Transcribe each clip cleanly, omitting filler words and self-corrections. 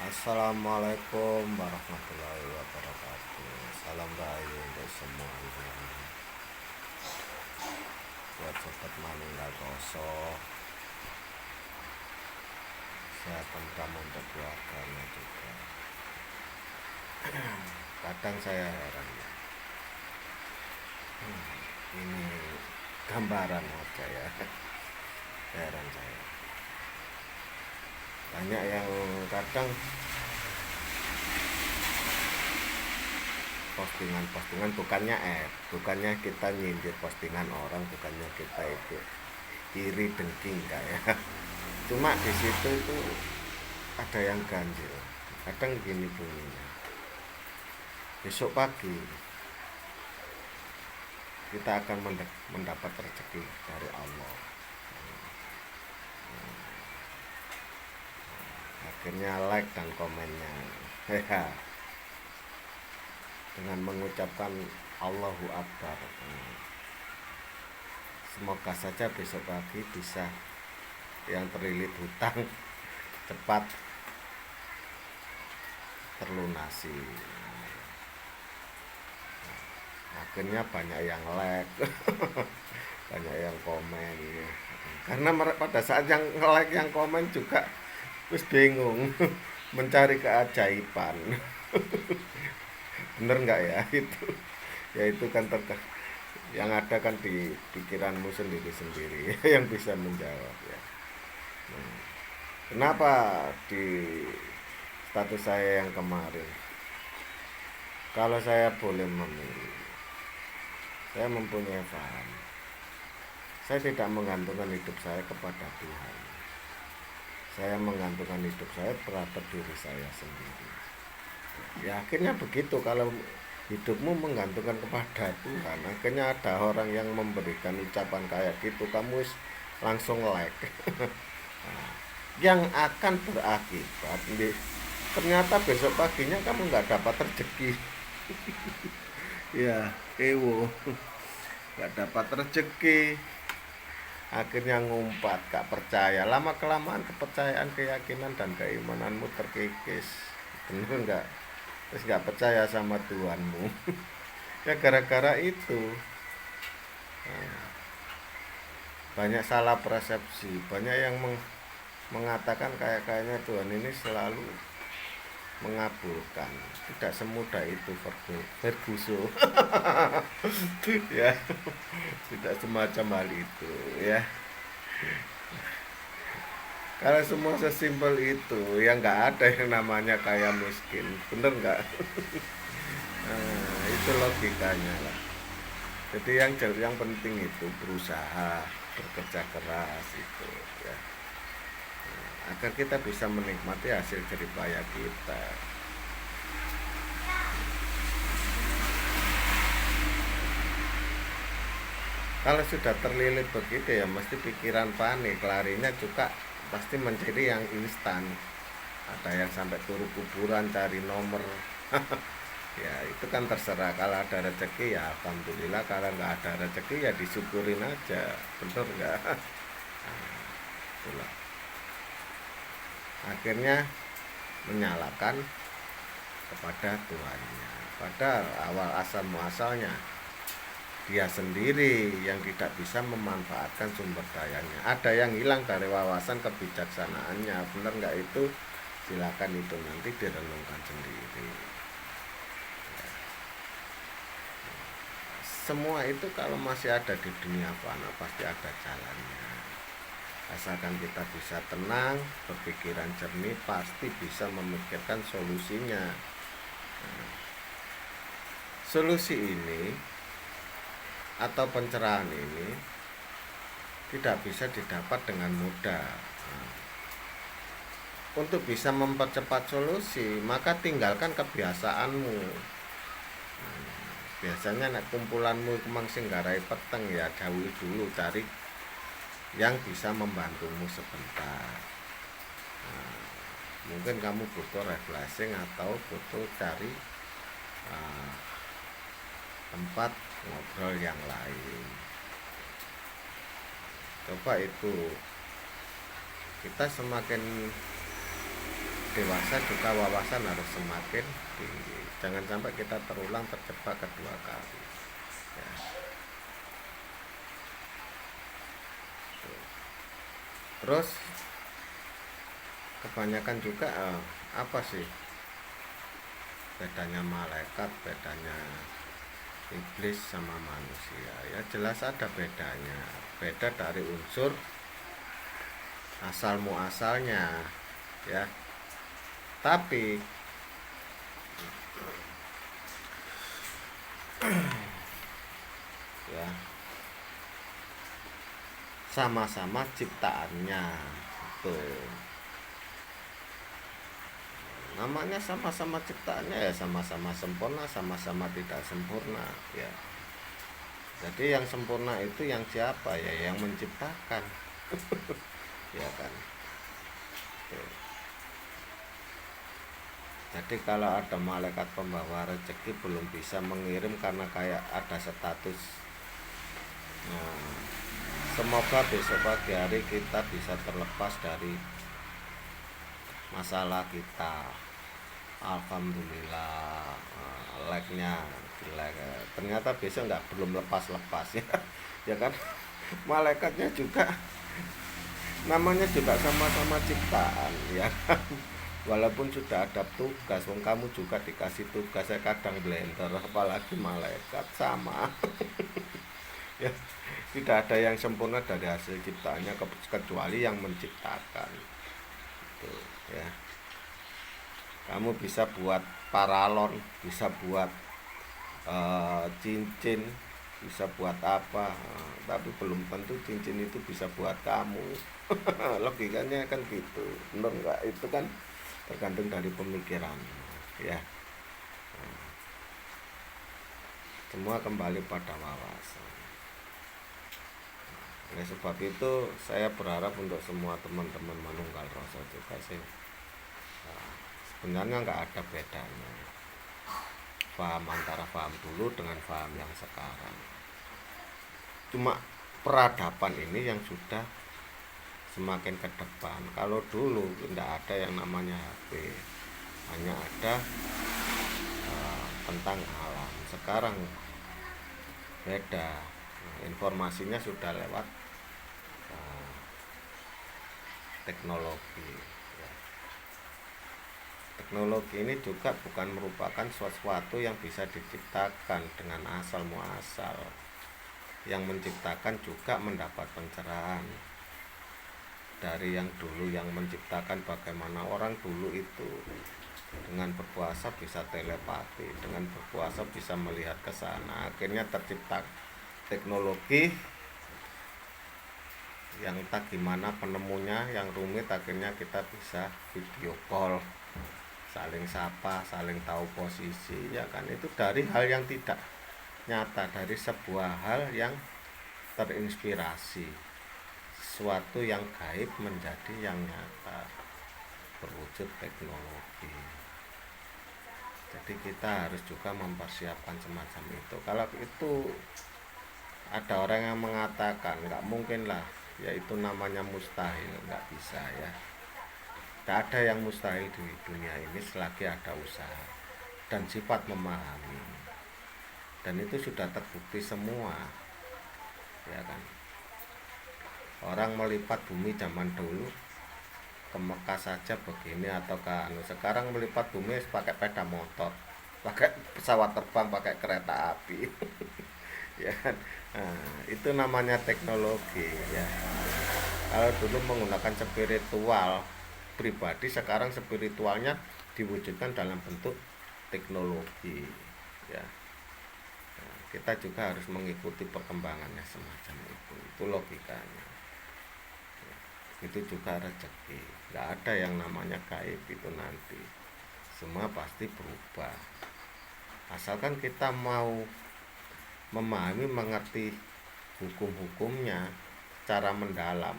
Assalamualaikum warahmatullahi wabarakatuh. Salam rahayu untuk semuanya. Buat sobat manunggal koso, saya kamu untuk keluarganya juga. Kadang saya heran ya. Ini gambaran aja ya. Heran saya. Banyak yang kadang postingan bukannya kita nyindir postingan orang, bukannya kita itu iri dengki enggak ya. Cuma di situ itu ada yang ganjil. Kadang gini bunyinya, besok pagi kita akan mendapat rezeki dari Allah. Akhirnya like dan komennya ya, dengan mengucapkan Allahu Akbar. Semoga saja besok pagi bisa yang terlilit hutang cepat terlunasi. Akhirnya banyak yang like banyak yang komen ya. Karena pada saat yang like yang komen juga terus bingung mencari keajaiban. Bener nggak ya itu? Ya itu kan yang ada kan di pikiranmu sendiri-sendiri yang bisa menjawab ya. Kenapa di status saya yang kemarin, kalau saya boleh memilih, saya mempunyai paham, saya tidak menggantungkan hidup saya kepada Tuhan. Saya menggantungkan hidup saya terhadap diri saya sendiri. Ya akhirnya begitu, kalau hidupmu menggantungkan kepada Tuhan, akhirnya ada orang yang memberikan ucapan kayak gitu, kamu langsung like. Yang akan berakibat ternyata besok paginya kamu nggak dapat rezeki. Ya ewo, nggak dapat rezeki, akhirnya ngumpat, gak percaya. Lama kelamaan kepercayaan, keyakinan dan keimananmu terkikis. Bener nggak? Terus nggak percaya sama Tuhanmu. Ya gara-gara itu banyak salah persepsi, banyak yang mengatakan kayaknya Tuhan ini selalu mengabulkan. Tidak semudah itu Ferguso. Ya, tidak semacam hal itu ya. Kalau semua sesimpel itu, ya nggak ada yang namanya kaya miskin, bener nggak? Nah, itu logikanya lah. Jadi yang penting itu berusaha, bekerja keras itu ya, agar kita bisa menikmati hasil jeripaya kita. Kalau sudah terlilit begitu ya mesti pikiran panik, larinya juga pasti mencari yang instan. Ada yang sampai turun kuburan cari nomor. Ya itu kan terserah, kalau ada rezeki ya alhamdulillah, kalau nggak ada rezeki ya disyukurin aja, bener nggak? Itulah. Akhirnya menyalahkan kepada Tuhannya, padahal awal asal muasalnya dia sendiri yang tidak bisa memanfaatkan sumber dayanya. Ada yang hilang dari wawasan kebijaksanaannya, bener nggak itu? Silakan itu nanti direnungkan sendiri. Semua itu kalau masih ada di dunia fana pasti ada jalannya. Asalkan kita bisa tenang, berpikiran jernih, pasti bisa memikirkan solusinya. Solusi ini atau pencerahan ini tidak bisa didapat dengan mudah. Untuk bisa mempercepat solusi, maka tinggalkan kebiasaanmu. Biasanya nek kumpulanmu kemang singgarai peteng, ya jauhi dulu, cari yang bisa membantumu sebentar. Mungkin kamu butuh refreshing atau butuh cari tempat ngobrol yang lain. Coba itu, kita semakin dewasa juga wawasan harus semakin tinggi. Jangan sampai kita terulang terjebak kedua kali ya. Terus kebanyakan juga apa sih bedanya malaikat, bedanya iblis sama manusia? Ya jelas ada bedanya. Beda dari unsur asal muasalnya ya. Tapi ya sama-sama ciptaannya tuh. Namanya sama-sama ciptaannya ya, sama-sama sempurna, sama-sama tidak sempurna ya. Jadi yang sempurna itu yang siapa ya? Yang menciptakan ya kan. Jadi kalau ada malaikat pembawa rezeki belum bisa mengirim karena kayak ada status. Nah, semoga besok pagi hari kita bisa terlepas dari masalah kita. Alhamdulillah, like-nya like. Ternyata besok belum lepas-lepas ya. Ya kan, malaikatnya juga namanya juga sama-sama ciptaan ya kan. Walaupun sudah ada tugas, kamu juga dikasih tugas, saya kadang blender, apalagi malaikat sama ya. Tidak ada yang sempurna dari hasil ciptaannya kecuali yang menciptakan itu ya. Kamu bisa buat paralon, bisa buat cincin, bisa buat apa, tapi belum tentu cincin itu bisa buat kamu. Logikanya kan gitu, benar nggak? Itu kan tergantung dari pemikiran ya. Semua kembali pada wawasan. Oleh sebab itu saya berharap untuk semua teman-teman Manunggal Rasa juga sih, sebenarnya nggak ada bedanya paham antara paham dulu dengan paham yang sekarang. Cuma peradaban ini yang sudah semakin ke depan. Kalau dulu tidak ada yang namanya HP, hanya ada tentang alam. Sekarang beda, informasinya sudah lewat teknologi. Teknologi ini juga bukan merupakan sesuatu yang bisa diciptakan dengan asal muasal. Yang menciptakan juga mendapat pencerahan dari yang dulu, yang menciptakan bagaimana orang dulu itu dengan berpuasa bisa telepati, dengan berpuasa bisa melihat ke sana. Akhirnya tercipta teknologi yang tak gimana penemunya, yang rumit, akhirnya kita bisa video call, saling sapa, saling tahu posisi ya kan. Itu dari hal yang tidak nyata, dari sebuah hal yang terinspirasi, sesuatu yang gaib menjadi yang nyata, berwujud teknologi. Jadi kita harus juga mempersiapkan semacam itu. Kalau itu ada orang yang mengatakan nggak mungkin lah, yaitu namanya mustahil, nggak bisa ya. Tidak ada yang mustahil di dunia ini selagi ada usaha dan sifat memahami. Dan itu sudah terbukti semua ya kan. Orang melipat bumi zaman dulu ke Mekah saja begini, atau ke sekarang melipat bumi pakai sepeda motor, pakai pesawat terbang, pakai kereta api. Ya kan. Nah, itu namanya teknologi ya. Kalau dulu menggunakan spiritual pribadi, sekarang spiritualnya diwujudkan dalam bentuk teknologi ya. Nah, kita juga harus mengikuti perkembangannya semacam itu logikanya ya. Itu juga rezeki, nggak ada yang namanya gaib itu nanti, semua pasti berubah asalkan kita mau memahami, mengerti hukum-hukumnya secara mendalam,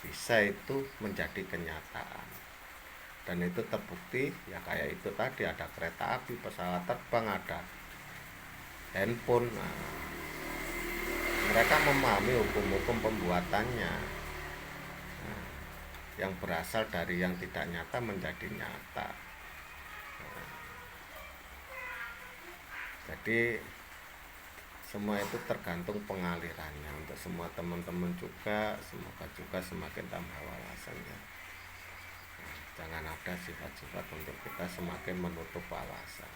bisa itu menjadi kenyataan. Dan itu terbukti ya, kayak itu tadi, ada kereta api, pesawat terbang, ada handphone. Nah, mereka memahami hukum-hukum pembuatannya. Nah, yang berasal dari yang tidak nyata menjadi nyata. Jadi semua itu tergantung pengalirannya. Untuk semua teman-teman juga, semoga juga semakin tambah wawasannya. Jangan ada sifat-sifat untuk kita semakin menutup wawasan.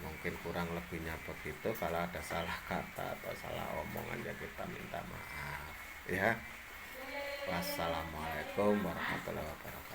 Mungkin kurang lebihnya begitu. Kalau ada salah kata atau salah omongan ya kita minta maaf ya. Wassalamualaikum warahmatullahi wabarakatuh.